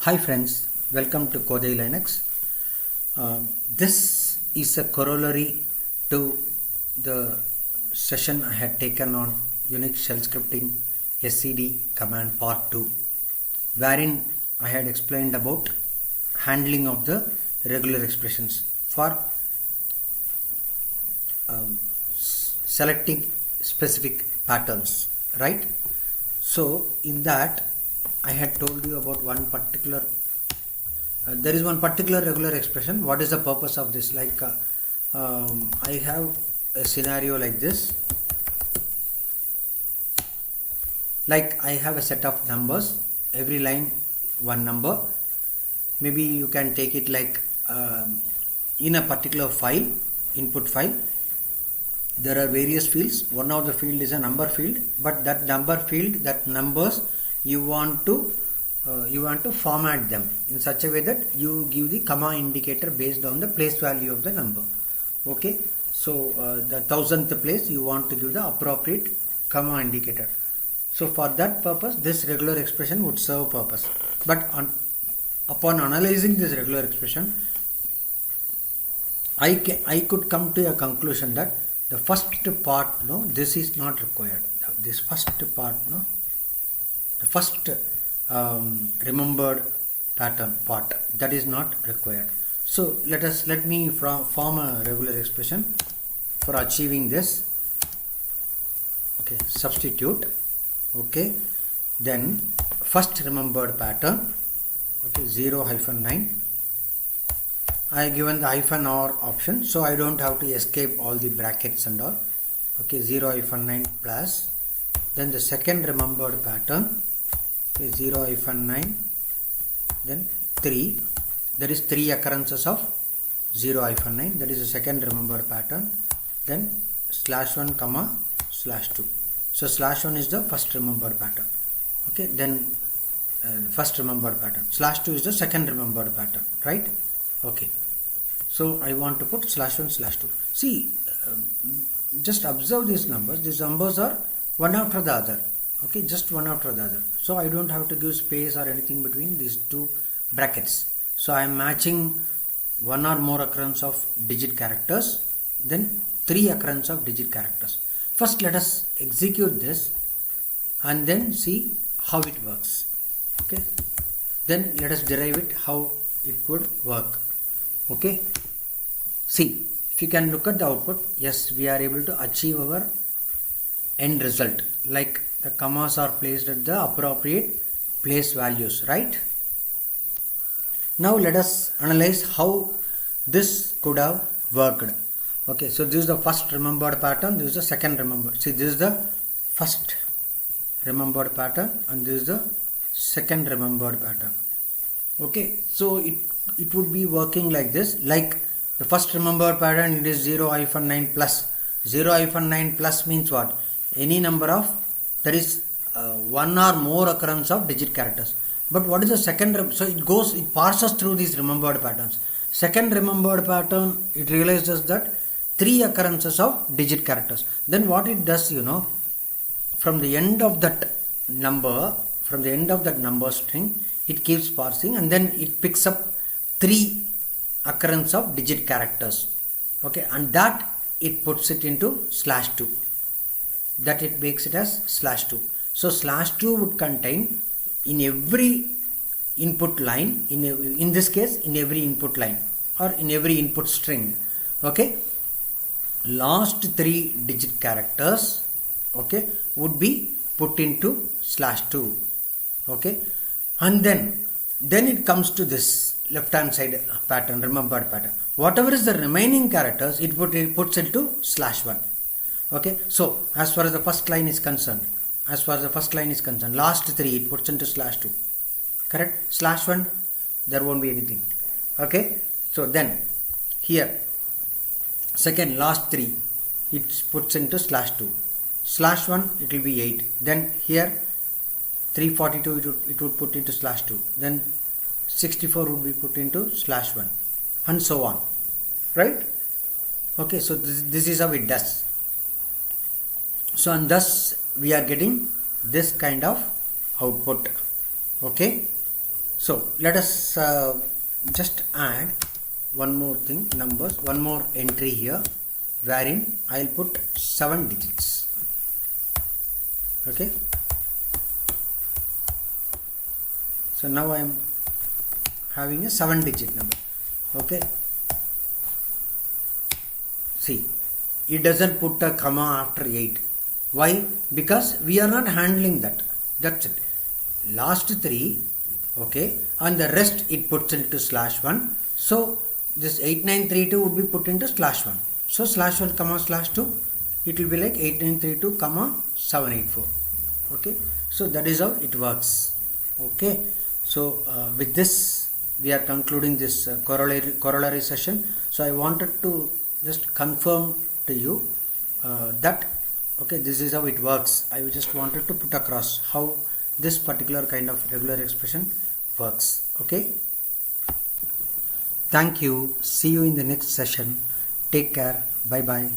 Hi friends, welcome to Kodai Linux. This is a corollary to the session I had taken on Unix shell scripting SCD command part 2, wherein I had explained about handling of the regular expressions for selecting specific patterns, right? So in that I had told you about one particular there is one particular regular expression. What is the purpose of this? I have a scenario like this. Like I have a set of numbers, every line one number. Maybe you can take it like in a particular file, input file, there are various fields. One of the field is a number field, but that number field, that numbers, you want to format them in such a way that you give the comma indicator based on the place value of the number. Okay, so the 1000th place you want to give the appropriate comma indicator. So for that purpose, this regular expression would serve purpose. But upon analyzing this regular expression, I could come to a conclusion that the first part, this is not required. This first part, the first remembered pattern part, that is not required. So let me form a regular expression for achieving this. Okay, substitute. Okay, then first remembered pattern. Okay, 0-9. I have given the -or option, so I don't have to escape all the brackets and all. Okay, 0-9 plus. Then the second remembered pattern. Okay, 0-9. Then 3. There is 3 occurrences of 0-9. That is the second remembered pattern. Then /1 comma /2. So /1 is the first remembered pattern. Okay, then first remembered pattern. /2 is the second remembered pattern, right? Okay, so I want to put /1 /2. See, just observe these numbers. These numbers are one after the other. Okay, just one after the other. So I don't have to give space or anything between these two brackets. So I am matching one or more occurrence of digit characters, then 3 occurrence of digit characters. First let us execute this and then see how it works. Okay, then let us derive it how it could work. Okay, see, if you can look at the output, yes, we are able to achieve our end result, like the commas are placed at the appropriate place values, right? Now let us analyze how this could have worked. Okay, so this is the first remembered pattern, this is the second remembered. See, this is the first remembered pattern and this is the second remembered pattern. Okay, so it would be working like this. Like the first remembered pattern, it is 0-9 plus. 0-9 plus means what? Any number of, that is one or more occurrence of digit characters. But what is the second? So it passes through these remembered patterns. Second remembered pattern, it realizes that 3 occurrences of digit characters. Then what it does, from the end of that number, string, it keeps parsing and then it picks up 3 occurrence of digit characters. Okay, and that it puts it into /2. That it makes it as /2. So /2 would contain in every input line, in this case in every input line or in every input string. Okay, last 3 digit characters, okay, would be put into /2. Okay, and then it comes to this left hand side pattern, remembered pattern. Whatever is the remaining characters, it puts into /1. Okay, so as far as the first line is concerned, last 3 it puts into /2. Correct? /1, there won't be anything. Okay, so then here second last 3 it puts into /2. /1 it will be 8. Then here 342 it would put into /2. Then 64 would be put into /1 and so on, right? Okay, so this is how it does. So and thus we are getting this kind of output. Okay, So let us just add one more thing, numbers, one more entry here, wherein I'll put 7 digits. Okay. So now I am having a 7-digit number. Okay. See, it doesn't put a comma after 8. Why? Because we are not handling that. That's it. Last 3, okay, and the rest it puts into /1. So this 8932 would be put into /1. So /1 comma /2, it will be like 8932 comma 784. Okay, so that is how it works. Okay, so with this we are concluding this corollary session. So I wanted to just confirm to you that okay, this is how it works. I just wanted to put across how this particular kind of regular expression works. Okay, thank you. See you in the next session. Take care. Bye bye.